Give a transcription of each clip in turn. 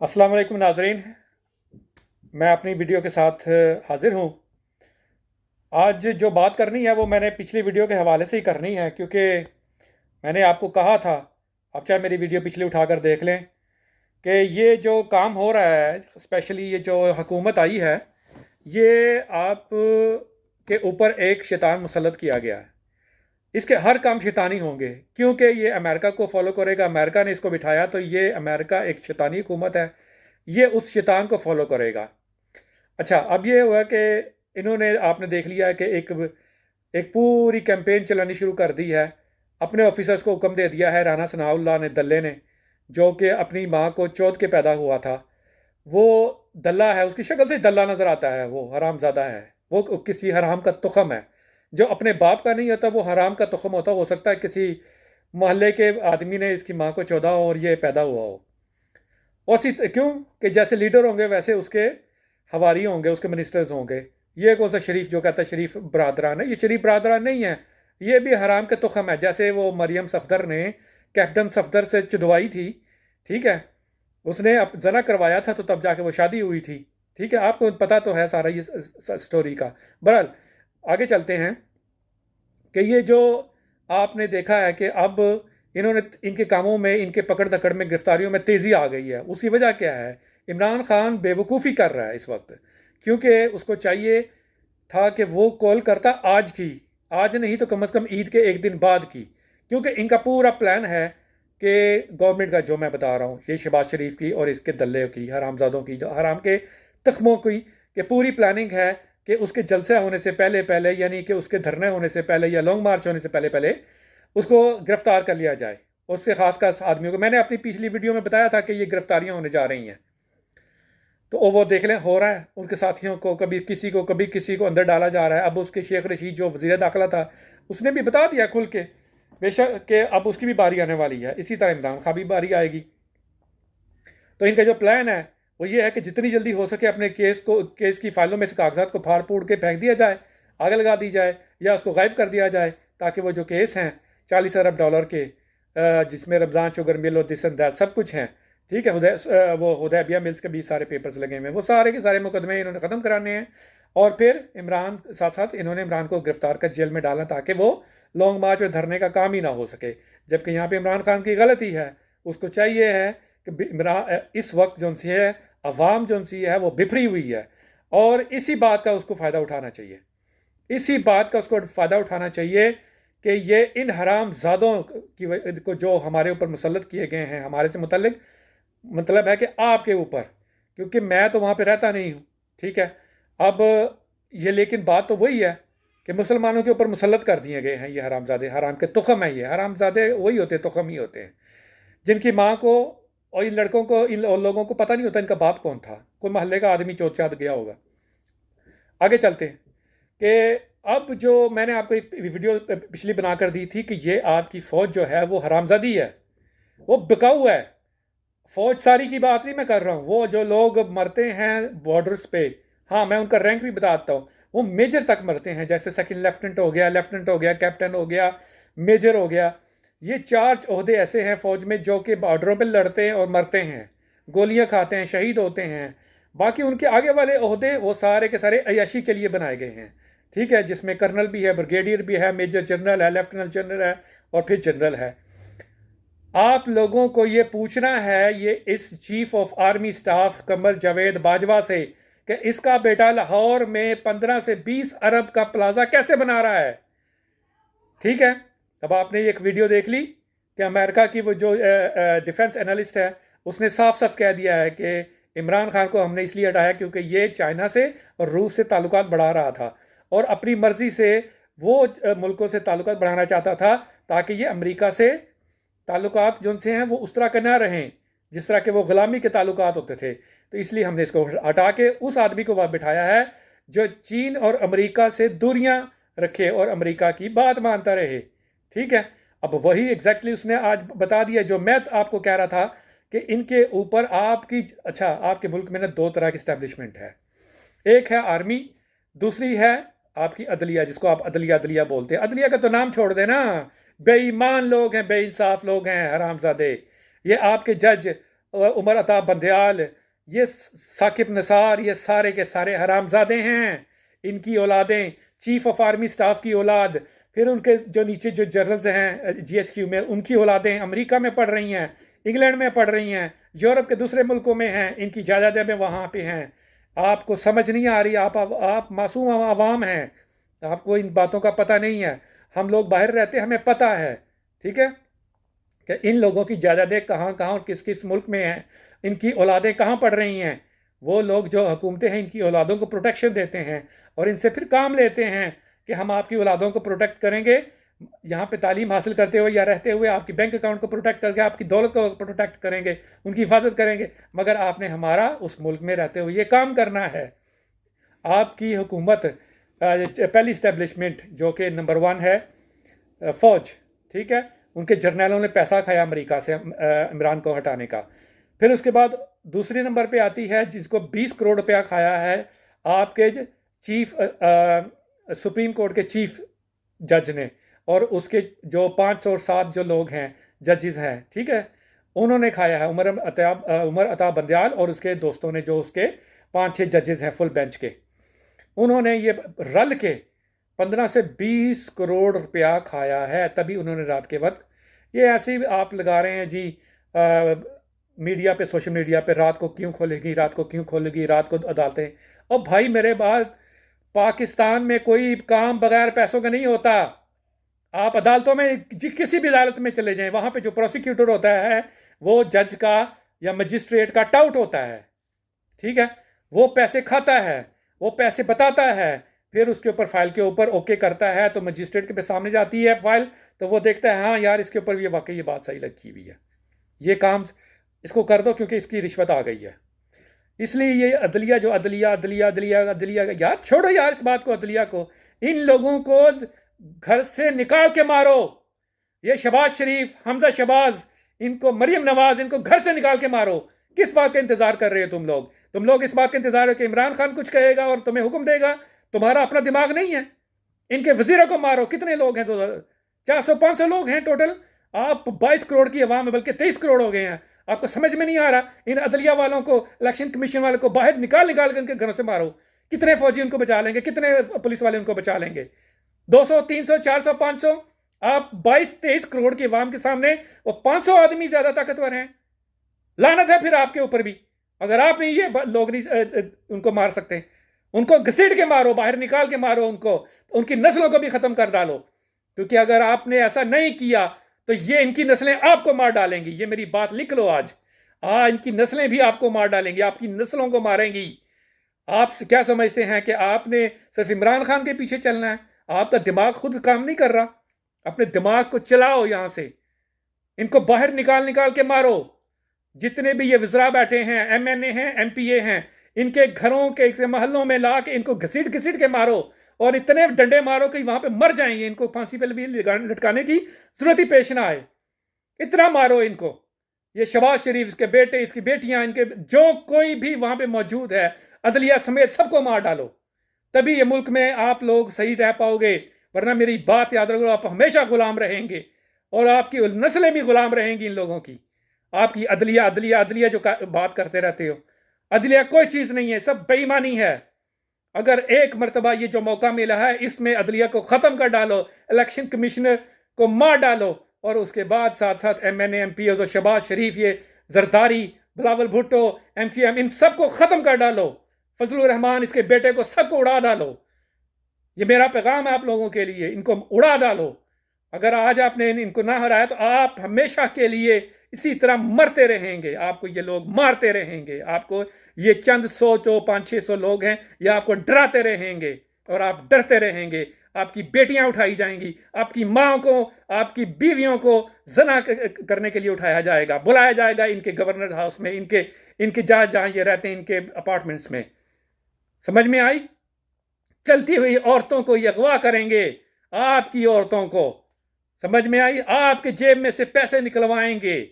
अस्सलाम वालेकुम नाजरीन। मैं अपनी वीडियो के साथ हाजिर हूँ। आज जो बात करनी है वो मैंने पिछली वीडियो के हवाले से ही करनी है, क्योंकि मैंने आपको कहा था, आप चाहे मेरी वीडियो पिछली उठाकर देख लें, कि ये जो काम हो रहा है, स्पेशली ये जो हुकूमत आई है, ये आप के ऊपर एक शैतान मुसल्लत किया गया है। इसके हर काम शैतानी होंगे, क्योंकि ये अमेरिका को फॉलो करेगा। अमेरिका ने इसको बिठाया, तो ये अमेरिका एक शैतानी हुकूमत है, ये उस शैतान को फॉलो करेगा। अच्छा, अब ये हुआ कि इन्होंने, आपने देख लिया है कि एक एक पूरी कैंपेन चलानी शुरू कर दी है। अपने ऑफिसर्स को हुक्म दे दिया है, राना सनाउल्लाह ने, दल्ले ने, जो कि अपनी माँ को चौथ के पैदा हुआ था। वो दल्ला है, उसकी शक्ल से दल्ला नज़र आता है, वो हरामज़ादा है, वो किसी हराम का तुखम है। जो अपने बाप का नहीं होता वो हराम का तुखम होता। हो सकता है किसी मोहल्ले के आदमी ने इसकी माँ को चौदा हो और ये पैदा हुआ हो। और क्यों कि जैसे लीडर होंगे वैसे उसके हवारी होंगे, उसके मिनिस्टर्स होंगे। ये कौन सा शरीफ जो कहता है शरीफ बरादरान है, ये शरीफ बरादरान नहीं है, ये भी हराम के तुखम है। जैसे वो मरियम सफदर ने कैप्टन सफदर से चुदवाई थी, ठीक है, उसने जना करवाया था, तो तब जाके वो शादी हुई थी। ठीक है, आपको पता तो है सारा ये स्टोरी का। बहरहाल आगे चलते हैं कि ये जो आपने देखा है कि अब इन्होंने, इनके कामों में, इनके पकड़ दकड़ में, गिरफ्तारियों में तेज़ी आ गई है। उसकी वजह क्या है? इमरान खान बेवकूफ़ी कर रहा है इस वक्त, क्योंकि उसको चाहिए था कि वो कॉल करता आज की, आज नहीं तो कम से कम ईद के एक दिन बाद की, क्योंकि इनका पूरा प्लान है कि गवर्नमेंट का, जो मैं बता रहा हूँ, ये शहबाज शरीफ की और इसके दल्ले की, हरामजादों की, जो हराम के तख्मों की, कि पूरी प्लानिंग है कि उसके जलसे होने से पहले पहले, यानी कि उसके धरने होने से पहले या लॉन्ग मार्च होने से पहले पहले उसको गिरफ्तार कर लिया जाए। उसके खास आदमियों को, मैंने अपनी पिछली वीडियो में बताया था कि ये गिरफ्तारियां होने जा रही हैं, तो वो देख लें, हो रहा है। उनके साथियों को कभी किसी को अंदर डाला जा रहा है। अब उसके शेख रशीद जो वज़ीर दाखिला था, उसने भी बता दिया खुल के, बेशक कि अब उसकी भी बारी आने वाली है। इसी तरह इमरान खान भी बारी आएगी। तो इनका जो प्लान है वो ये है कि जितनी जल्दी हो सके अपने केस की फाइलों में से कागजात को फाड़ फूड़ के फेंक दिया जाए, आग लगा दी जाए, या उसको गायब कर दिया जाए, ताकि वो जो केस हैं $40 अरब के, जिसमें रमज़ान शुगर मिल और दिस एंड दैट सब कुछ हैं, ठीक है, वो हुदैबिया मिल्स के भी सारे पेपर्स लगे हुए हैं, वो सारे के सारे मुकदमे इन्होंने ख़त्म कराने हैं। और फिर इमरान, साथ साथ इन्होंने इमरान को गिरफ्तार कर जेल में डाला, ताकि वो लॉन्ग मार्च और धरने का काम ही ना हो सके। जबकि यहाँ पे इमरान खान की गलती है। उसको चाहिए है कि इमरान, इस वक्त जो सी है अवाम जो सी है वो बिफरी हुई है, और इसी बात का उसको फ़ायदा उठाना चाहिए। इसी बात का उसको फ़ायदा उठाना चाहिए कि ये इन हराम ज़ादों को जो हमारे ऊपर मुसल्लत किए गए हैं, हमारे से मुतल्लिक, मतलब है कि आपके ऊपर, क्योंकि मैं तो वहाँ पे रहता नहीं हूँ, ठीक है। अब ये, लेकिन बात तो वही है कि मुसलमानों के ऊपर मुसल्लत कर दिए गए हैं ये हरामजादे, हराम के तुखम है ये हरामजादे, वही होते हैं, तुखम ही होते हैं, जिनकी माँ को और इन लड़कों को, इन लोगों को पता नहीं होता इनका बाप कौन था। कोई मोहल्ले का आदमी चोट चाट गया होगा। आगे चलते हैं कि अब जो मैंने आपको एक वीडियो पिछली बनाकर दी थी कि ये आपकी फ़ौज जो है वो हरामजादी है, वो बिकाऊ है। फ़ौज सारी की बात नहीं मैं कर रहा हूँ, वो जो लोग मरते हैं बॉर्डर्स पे, हाँ मैं उनका रैंक भी बताता हूँ, वो मेजर तक मरते हैं। जैसे सेकंड लेफ्टिनेंट हो गया, कैप्टन हो गया, मेजर हो गया। ये 4 ओहदे ऐसे हैं फ़ौज में जो कि बॉर्डरों पर लड़ते हैं और मरते हैं, गोलियां खाते हैं, शहीद होते हैं। बाकी उनके आगे वाले ओहदे वो सारे के सारे अयाशी के लिए बनाए गए हैं, ठीक है, जिसमें कर्नल भी है, ब्रिगेडियर भी है, मेजर जनरल है, लेफ्टिनेंट जनरल है, और फिर जनरल है। आप लोगों को ये पूछना है, ये इस chief of army staff Qamar Javed Bajwa से, कि इसका बेटा लाहौर में 15 से 20 अरब का प्लाजा कैसे बना रहा है। ठीक है, अब आपने एक वीडियो देख ली कि अमेरिका की वो जो डिफेंस एनालिस्ट है, उसने साफ साफ कह दिया है कि इमरान खान को हमने इसलिए हटाया क्योंकि ये चाइना से और रूस से ताल्लुकात बढ़ा रहा था, और अपनी मर्जी से वो मुल्कों से ताल्लुकात बढ़ाना चाहता था, ताकि ये अमेरिका से ताल्लुकात जो से हैं वो उस तरह के ना रहें जिस तरह के वो ग़ुलामी के ताल्लुकात होते थे। तो इसलिए हमने इसको हटा के उस आदमी को वहाँ बिठाया है जो चीन और अमेरिका से दूरियां रखे और अमेरिका की बात मानता रहे। ठीक है, अब वही एग्जैक्टली उसने आज बता दिया जो मैं आपको कह रहा था कि इनके ऊपर आपकी, अच्छा, आपके मुल्क में ना 2 तरह की इस्टेब्लिशमेंट है। एक है आर्मी, दूसरी है आपकी अदलिया, जिसको आप अदलिया अदलिया बोलते हैं। अदलिया का तो नाम छोड़ देना, बेईमान लोग हैं, बेइंसाफ लोग हैं, हरामजादे। ये आपके जज उमर अता बंदयाल, ये साकिब निसार, ये सारे के सारे हरामजादे हैं। इनकी औलादें, चीफ ऑफ आर्मी स्टाफ की औलाद, फिर उनके जो नीचे जो जनरल्स हैं GHQ में, उनकी औलादें अमेरिका में पढ़ रही हैं, इंग्लैंड में पढ़ रही हैं, यूरोप के दूसरे मुल्कों में हैं, इनकी जायदादें में वहाँ पे हैं। आपको समझ नहीं आ रही, आप मासूम आवाम हैं, आपको इन बातों का पता नहीं है। हम लोग बाहर रहते हैं, हमें पता है, ठीक है, कि इन लोगों की जायदादें कहाँ कहाँ और किस किस मुल्क में हैं, इनकी औलादें कहाँ पढ़ रही हैं। वो लोग जो हुकूमतें हैं इनकी औलादों को प्रोटेक्शन देते हैं और इनसे फिर काम लेते हैं कि हम आपकी औलादों को प्रोटेक्ट करेंगे, यहाँ पे तालीम हासिल करते हुए या रहते हुए आपकी बैंक अकाउंट को प्रोटेक्ट करके आपकी दौलत को प्रोटेक्ट करेंगे, उनकी हिफाजत करेंगे। मगर आपने हमारा उस मुल्क में रहते हुए ये काम करना है। आपकी हुकूमत, पहली इस्टेब्लिशमेंट जो कि नंबर 1 है फ़ौज, ठीक है, उनके जर्नलों ने पैसा खाया अमेरिका से इमरान को हटाने का। फिर उसके बाद दूसरे नंबर पे आती है जिसको 20 करोड़ रुपया खाया है आपके चीफ सुप्रीम कोर्ट के चीफ जज ने, और उसके जो 5 और 7 जो लोग हैं जजेस हैं, ठीक है, उन्होंने खाया है। उमर अता बंदयाल और उसके दोस्तों ने, जो उसके 5-6 जजेस हैं फुल बेंच के, उन्होंने ये रल के 15 से 20 करोड़ रुपया खाया है। तभी उन्होंने रात के वक्त ये ऐसे ही आप लगा रहे हैं जी मीडिया पे, सोशल मीडिया पे, रात को क्यों खोलेगी, रात को क्यों खोलेगी, रात को अदालतें। और भाई मेरे बाद पाकिस्तान में कोई काम बगैर पैसों का नहीं होता। आप अदालतों में किसी भी अदालत में चले जाएं, वहाँ पे जो प्रोसिक्यूटर होता है वो जज का या मजिस्ट्रेट का टाउट होता है, ठीक है, वो पैसे खाता है, वो पैसे बताता है, फिर उसके ऊपर फाइल के ऊपर ओके करता है तो मजिस्ट्रेट के सामने जाती है फाइल, तो वो देखता है हाँ यार इसके ऊपर ये वाकई ये बात सही लगी हुई है, ये काम इसको कर दो क्योंकि इसकी रिश्वत आ गई है। इसलिए ये अदलिया जो अदलिया यार छोड़ो यार इस बात को, अदलिया को, इन लोगों को घर से निकाल के मारो। ये शहबाज शरीफ, हमजा शहबाज, इनको मरियम नवाज, इनको घर से निकाल के मारो। किस बात का इंतजार कर रहे हो तुम लोग? तुम लोग इस बात का इंतजार हो कि इमरान खान कुछ कहेगा और तुम्हें हुक्म देगा? तुम्हारा अपना दिमाग नहीं है? इनके वजीरों को मारो। कितने लोग हैं? तो 400-500 लोग हैं टोटल। आप 22 करोड़ की आवाम है, बल्कि 23 करोड़ हो गए हैं। आपको समझ में नहीं आ रहा? इन अदलिया वालों को, इलेक्शन कमीशन वालों को बाहर निकाल के उनके घरों से मारो। कितने फौजी उनको बचा लेंगे? कितने पुलिस वाले उनको बचा लेंगे? 200, 300, 400, 500। आप 22-23 करोड़ की आवाम के सामने वो 500 आदमी ज्यादा ताकतवर हैं। लानत है फिर आपके ऊपर भी, अगर आप नहीं ये लोग नहीं उनको मार सकते। उनको घसीट के मारो, बाहर निकाल के मारो उनको, उनकी नस्लों को भी खत्म कर डालो। क्योंकि अगर आपने ऐसा नहीं किया तो ये इनकी नस्लें आपको मार डालेंगी। ये मेरी बात लिख लो आज। इनकी नस्लें भी आपको मार डालेंगी, आपकी नस्लों को मारेंगी। आप क्या समझते हैं कि आपने सिर्फ इमरान खान के पीछे चलना है? आपका दिमाग खुद काम नहीं कर रहा। अपने दिमाग को चलाओ यहां से। इनको बाहर निकाल के मारो। जितने भी ये वज़रा बैठे हैं, MNA हैं, MPA हैं, इनके घरों के महलों में ला के इनको घसीट के मारो, और इतने डंडे मारो कि वहां पे मर जाएंगे। इनको फांसी पे भी लटकाने की जरूरत ही पेश ना आए। इतना मारो इनको। ये शहबाज शरीफ, इसके बेटे, इसकी बेटियां, इनके जो कोई भी वहां पे मौजूद है, अदलिया समेत सबको मार डालो। तभी ये मुल्क में आप लोग सही रह पाओगे। वरना मेरी बात याद रखो, आप हमेशा गुलाम रहेंगे और आपकी नस्लें भी गुलाम रहेंगी इन लोगों की। आपकी अदलिया जो बात करते रहते हो, अदलिया कोई चीज नहीं है, सब बेईमानी है। अगर एक मरतबा ये जो मौका मिला है, इसमें अदलिया को खत्म कर डालो, इलेक्शन कमिश्नर को मार डालो, और उसके बाद साथ साथ MNA MPs और शहबाज शरीफ, ये जरदारी, बिलावल भुट्टो, MQM, इन सबको खत्म कर डालो। फजलुर रहमान, इसके बेटे को, सबको उड़ा डालो। ये मेरा पैगाम है आप लोगों के लिए, इनको उड़ा डालो। अगर आज आपने इनको ना हराया तो आप हमेशा के लिए इसी तरह मरते रहेंगे। आपको ये लोग मारते रहेंगे। आपको ये चंद 100, 500-600 लोग हैं, ये आपको डराते रहेंगे और आप डरते रहेंगे। आपकी बेटियां उठाई जाएंगी, आपकी माँ को, आपकी बीवियों को जना करने के लिए उठाया जाएगा, बुलाया जाएगा इनके गवर्नर हाउस में, इनके जहाँ ये रहते हैं, इनके अपार्टमेंट्स में। समझ में आई? चलती हुई औरतों को ये अगवा करेंगे, आपकी औरतों को। समझ में आई? आपके जेब में से पैसे निकलवाएंगे।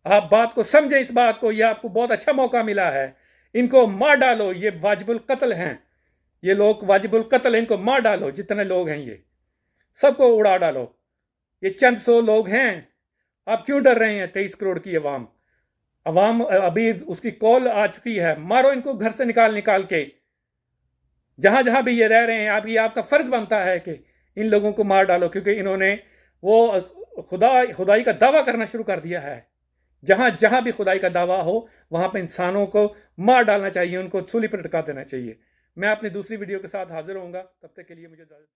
आप बात को समझें, इस बात को। ये आपको बहुत अच्छा मौका मिला है। इनको मार डालो। ये वाजिबुल कत्ल हैं, ये लोग वाजिबुल कत्ल हैं। इनको मार डालो। जितने लोग हैं ये सबको उड़ा डालो। ये चंद 100 लोग हैं। आप क्यों डर रहे हैं? 23 करोड़ की आवाम। अवाम अभी उसकी कॉल आ चुकी है, मारो इनको घर से निकाल निकाल के, जहां जहां भी ये रह रहे हैं। आप ये आपका फर्ज बनता है कि इन लोगों को मार डालो, क्योंकि इन्होंने वो खुदाई का दावा करना शुरू कर दिया है। जहां जहां भी खुदाई का दावा हो वहां पे इंसानों को मार डालना चाहिए, उनको सूली पर लटका देना चाहिए। मैं अपनी दूसरी वीडियो के साथ हाजिर होऊंगा, तब तक के लिए मुझे